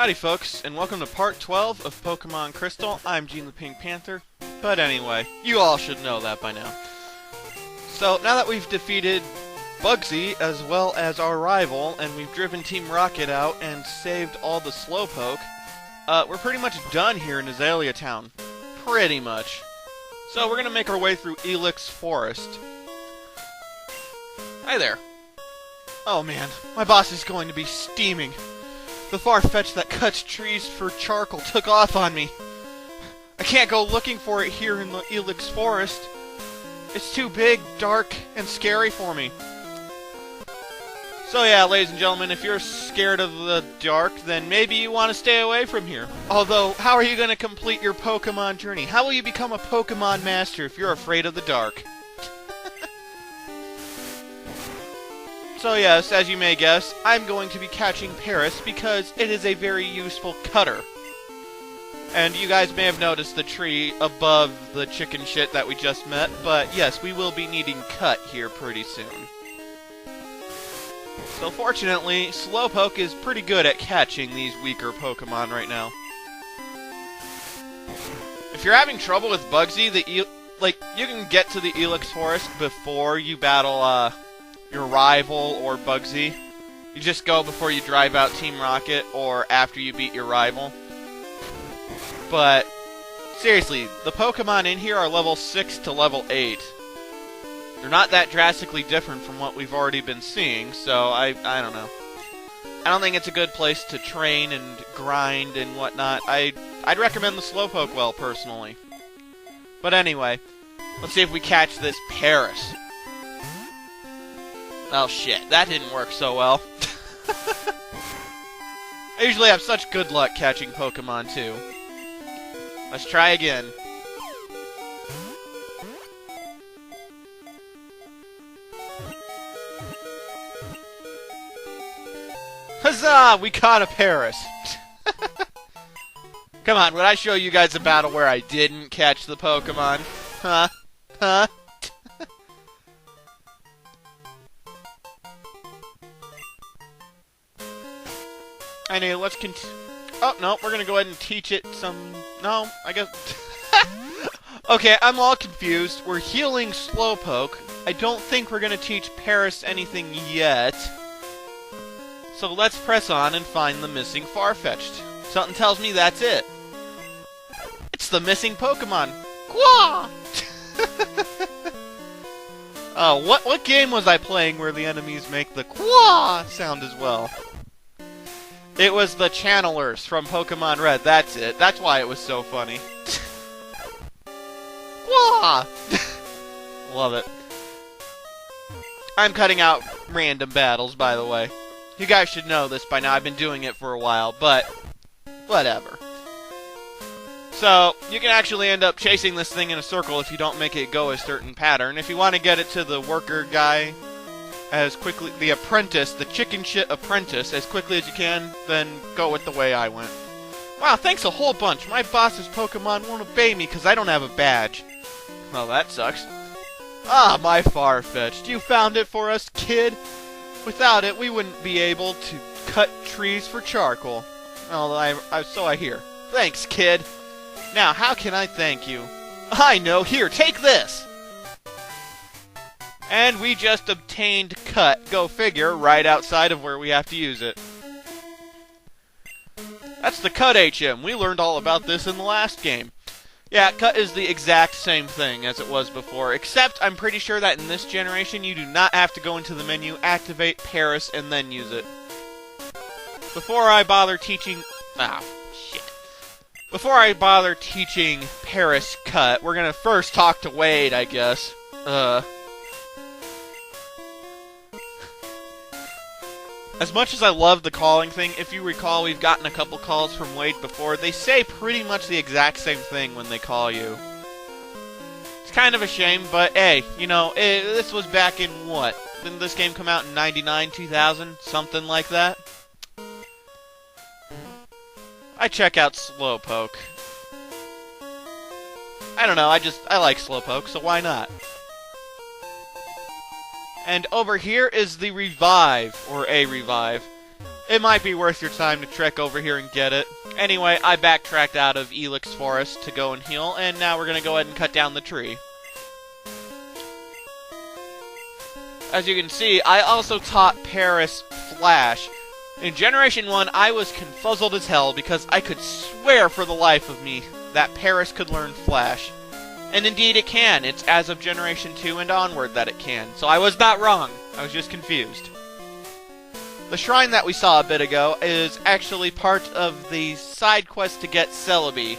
Howdy folks, and welcome to part 12 of Pokemon Crystal. I'm Gene the Pink Panther, but anyway, you all should know that by now. So, now that we've defeated Bugsy as well as our rival, and we've driven Team Rocket out and saved all the Slowpoke, we're pretty much done here in Azalea Town. Pretty much. So we're gonna make our way through Ilex Forest. Hi there. Oh man, my boss is going to be steaming. The Farfetch'd that cuts trees for charcoal took off on me. I can't go looking for it here in the Ilex Forest. It's too big, dark, and scary for me. So yeah, ladies and gentlemen, if you're scared of the dark, then maybe you want to stay away from here. Although, how are you going to complete your Pokemon journey? How will you become a Pokemon master if you're afraid of the dark? So yes, as you may guess, I'm going to be catching Paris because it is a very useful cutter. And you guys may have noticed the tree above the chicken shit that we just met, but yes, we will be needing cut here pretty soon. So fortunately, Slowpoke is pretty good at catching these weaker Pokemon right now. If you're having trouble with Bugsy, you can get to the Ilex Forest before you battle, your rival or Bugsy. You just go before you drive out Team Rocket or after you beat your rival. But seriously, the Pokemon in here are level 6 to level 8. They're not that drastically different from what we've already been seeing, so I don't know. I don't think it's a good place to train and grind and whatnot. I'd recommend the Slowpoke well, personally. But anyway, let's see if we catch this Paris. Oh shit, that didn't work so well. I usually have such good luck catching Pokemon too. Let's try again. Huzzah! We caught a Paris. Come on, would I show you guys a battle where I didn't catch the Pokemon? Huh? Huh? Anyway, let's oh, no, we're gonna go ahead and teach it some... No, I guess... Okay, I'm all confused. We're healing Slowpoke. I don't think we're gonna teach Paris anything yet. So let's press on and find the missing Farfetch'd. Something tells me that's it. It's the missing Pokemon. Quah! Oh, what game was I playing where the enemies make the quah sound as well? It was the Channelers from Pokemon Red, that's it. That's why it was so funny. Wah! Love it. I'm cutting out random battles, by the way. You guys should know this by now, I've been doing it for a while, but whatever. So, you can actually end up chasing this thing in a circle if you don't make it go a certain pattern. If you want to get it to the worker guy as quickly, the apprentice, the chicken shit apprentice, as quickly as you can, then go with the way I went. Wow, thanks a whole bunch. My boss's Pokemon won't obey me because I don't have a badge. Well, that sucks. Ah, my Farfetch'd. You found it for us, kid. Without it, we wouldn't be able to cut trees for charcoal. Well, so I hear. Thanks, kid. Now, how can I thank you? I know. Here, take this. And we just obtained cut, go figure, right outside of where we have to use it. That's the cut HM. We learned all about this in the last game. Yeah, cut is the exact same thing as it was before, except I'm pretty sure that in this generation you do not have to go into the menu, activate Paris, and then use it. Before I bother teaching... Ah, shit. Before I bother teaching Paris cut, we're gonna first talk to Wade, I guess. As much as I love the calling thing, if you recall, we've gotten a couple calls from Wade before. They say pretty much the exact same thing when they call you. It's kind of a shame, but hey, you know, this was back in what? Didn't this game come out in 99, 2000? Something like that? I check out Slowpoke. I don't know, I like Slowpoke, so why not? And over here is the Revive, or a Revive. it might be worth your time to trek over here and get it. Anyway, I backtracked out of Ilex Forest to go and heal, and now we're going to go ahead and cut down the tree. As you can see, I also taught Paris Flash. In Generation 1, I was confuzzled as hell because I could swear for the life of me that Paris could learn Flash. And indeed it can. It's as of Generation 2 and onward that it can. So I was not wrong. I was just confused. The shrine that we saw a bit ago is actually part of the side quest to get Celebi.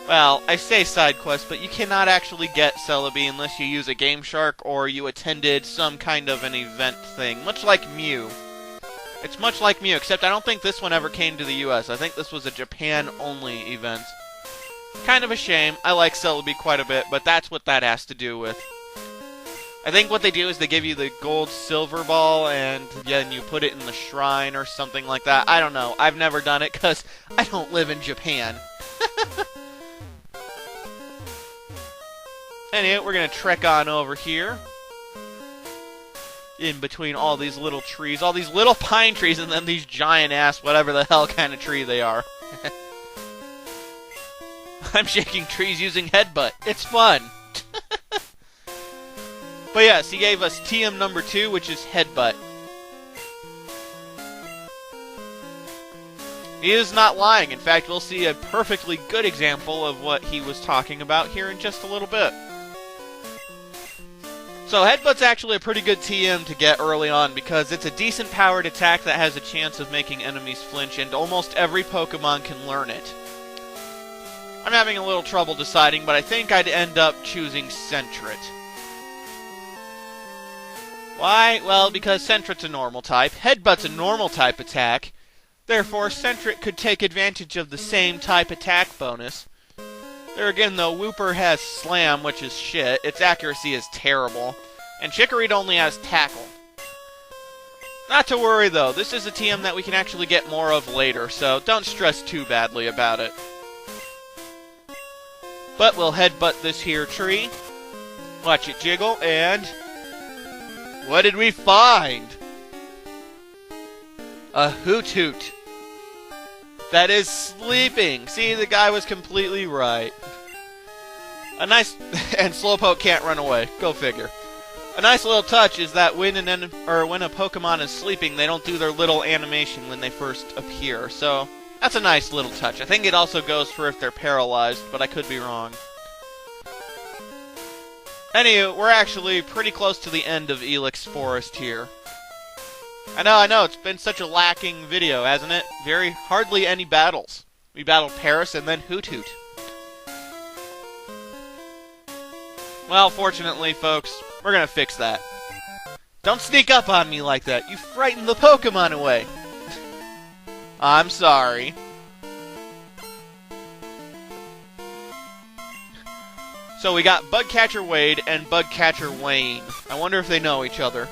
Well, I say side quest, but you cannot actually get Celebi unless you use a Game Shark or you attended some kind of an event thing. Much like Mew. It's much like Mew, except I don't think this one ever came to the US. I think this was a Japan-only event. Kind of a shame. I like Celebi quite a bit, but that's what that has to do with. I think what they do is they give you the gold silver ball, and then you put it in the shrine or something like that. I don't know. I've never done it because I don't live in Japan. Anyway, we're going to trek on over here. In between all these little trees. All these little pine trees and then these giant-ass whatever the hell kind of tree they are. I'm shaking trees using Headbutt. It's fun. But yes, he gave us TM number 2, which is Headbutt. He is not lying. In fact, we'll see a perfectly good example of what he was talking about here in just a little bit. So Headbutt's actually a pretty good TM to get early on because it's a decent powered attack that has a chance of making enemies flinch, and almost every Pokemon can learn it. I'm having a little trouble deciding, but I think I'd end up choosing Sentret. Why? Well, because Sentret's a normal type, Headbutt's a normal type attack, therefore Sentret could take advantage of the same type attack bonus. There again, though, Wooper has Slam, which is shit, its accuracy is terrible, and Chikorita only has Tackle. Not to worry, though, this is a TM that we can actually get more of later, so don't stress too badly about it. But we'll Headbutt this here tree, watch it jiggle, and... what did we find? A Hoot-Hoot. That is sleeping. See, the guy was completely right. A nice... and Slowpoke can't run away. Go figure. A nice little touch is that when a Pokemon is sleeping, they don't do their little animation when they first appear. So, that's a nice little touch. I think it also goes for if they're paralyzed, but I could be wrong. Anywho, we're actually pretty close to the end of Ilex Forest here. I know, it's been such a lacking video, hasn't it? Hardly any battles. We battled Paris and then Hoot-Hoot. Well, fortunately, folks, we're gonna fix that. Don't sneak up on me like that. You frightened the Pokemon away. I'm sorry. So we got Bugcatcher Wade and Bugcatcher Wayne. I wonder if they know each other.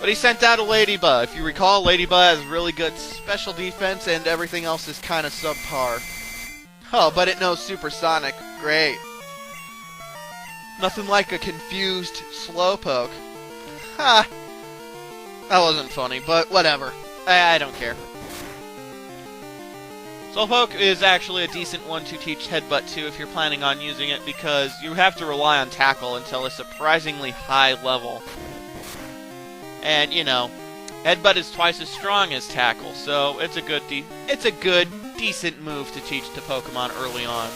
But he sent out a Ladybug. If you recall, Ladybug has really good special defense and everything else is kind of subpar. Oh, but it knows Supersonic. Great. Nothing like a confused Slowpoke. Ha! That wasn't funny, but whatever. I don't care. Slowpoke is actually a decent one to teach Headbutt to if you're planning on using it, because you have to rely on Tackle until a surprisingly high level. And, you know, Headbutt is twice as strong as Tackle, so it's a good, decent move to teach to Pokemon early on.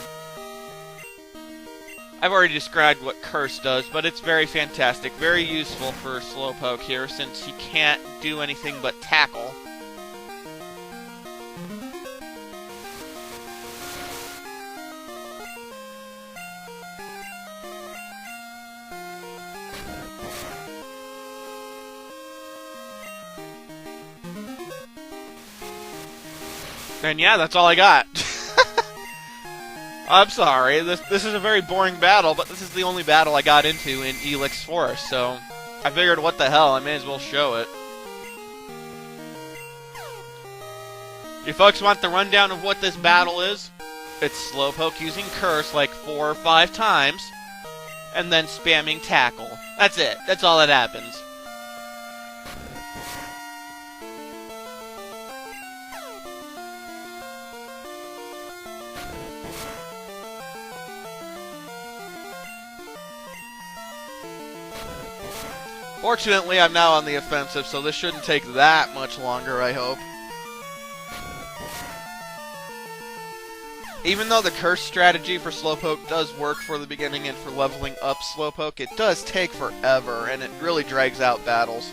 I've already described what Curse does, but it's very fantastic, very useful for Slowpoke here, since he can't do anything but Tackle. And yeah, that's all I got. I'm sorry, this is a very boring battle, but this is the only battle I got into in Ilex Forest, so I figured what the hell, I may as well show it. You folks want the rundown of what this battle is? It's Slowpoke using Curse like 4 or 5 times, and then spamming Tackle. That's it. That's all that happens. Fortunately, I'm now on the offensive, so this shouldn't take that much longer, I hope. Even though the curse strategy for Slowpoke does work for the beginning and for leveling up Slowpoke, it does take forever, and it really drags out battles.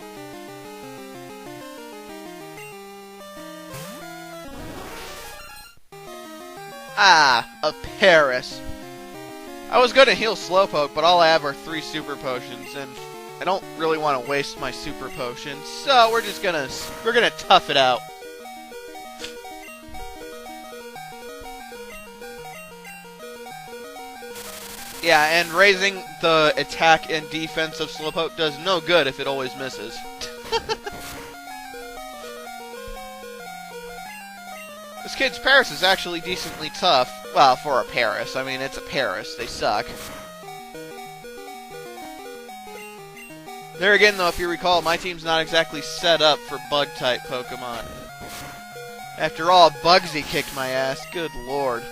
Ah, a Paris. I was going to heal Slowpoke, but all I have are 3 Super Potions, and I don't really want to waste my Super Potions, so we're gonna tough it out. Yeah, and raising the attack and defense of Slowpoke does no good if it always misses. This kid's Paris is actually decently tough. Well, for a Paris. I mean, it's a Paris. They suck. There again, though, if you recall, my team's not exactly set up for Bug-type Pokemon. After all, Bugsy kicked my ass. Good lord.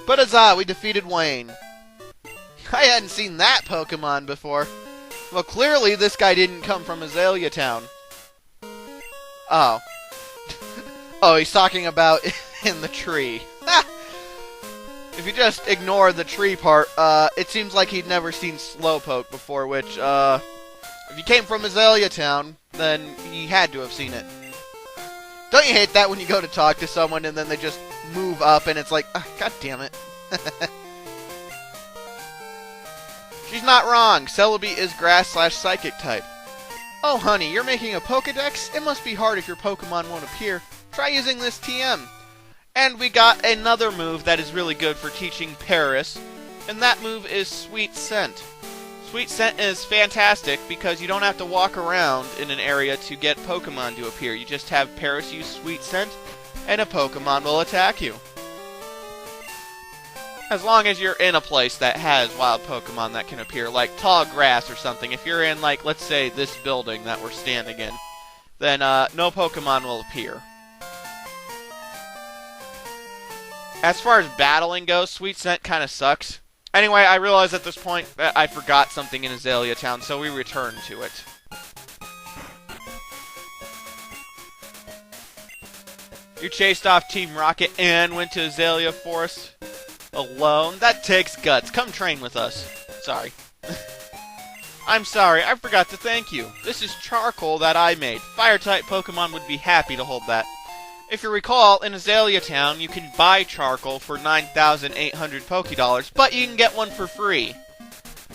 But huzzah, we defeated Wayne. I hadn't seen that Pokemon before. Well, clearly this guy didn't come from Azalea Town. Oh. Oh, he's talking about in the tree. If you just ignore the tree part, it seems like he'd never seen Slowpoke before, which, if you came from Azalea Town, then he had to have seen it. Don't you hate that when you go to talk to someone and then they just move up and it's like, oh, god damn it. She's not wrong. Celebi is grass/psychic type. Oh honey, you're making a Pokedex? It must be hard if your Pokemon won't appear. Try using this TM. And we got another move that is really good for teaching Paris, and that move is Sweet Scent. Sweet Scent is fantastic because you don't have to walk around in an area to get Pokemon to appear. You just have Paris use Sweet Scent, and a Pokemon will attack you. As long as you're in a place that has wild Pokemon that can appear, like tall grass or something. If you're in, like, let's say this building that we're standing in, then no Pokemon will appear. As far as battling goes, Sweet Scent kind of sucks. Anyway, I realized at this point that I forgot something in Azalea Town, so we returned to it. You chased off Team Rocket and went to Azalea Forest alone? That takes guts. Come train with us. Sorry. I'm sorry, I forgot to thank you. This is charcoal that I made. Fire-type Pokemon would be happy to hold that. If you recall, in Azalea Town, you can buy charcoal for 9,800 Pokédollars, but you can get one for free.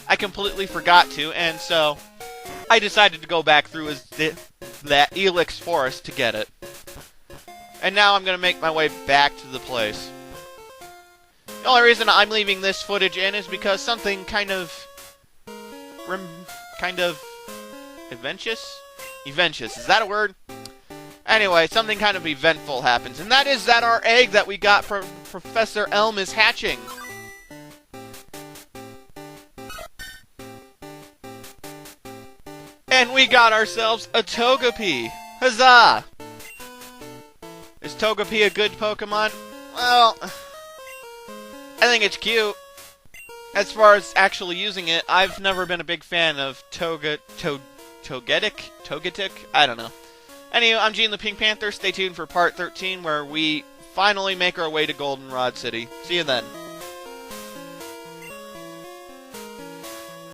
I completely forgot to, and so I decided to go back through that Ilex forest to get it. And now I'm going to make my way back to the place. The only reason I'm leaving this footage in is because something kind of eventful? Eventful, is that a word? Anyway, something kind of eventful happens, and that is that our egg that we got from Professor Elm is hatching. And we got ourselves a Togepi! Huzzah! Is Togepi a good Pokemon? Well, I think it's cute. As far as actually using it, I've never been a big fan of Togetic? I don't know. Anyway, I'm Gene the Pink Panther. Stay tuned for part 13 where we finally make our way to Goldenrod City. See you then.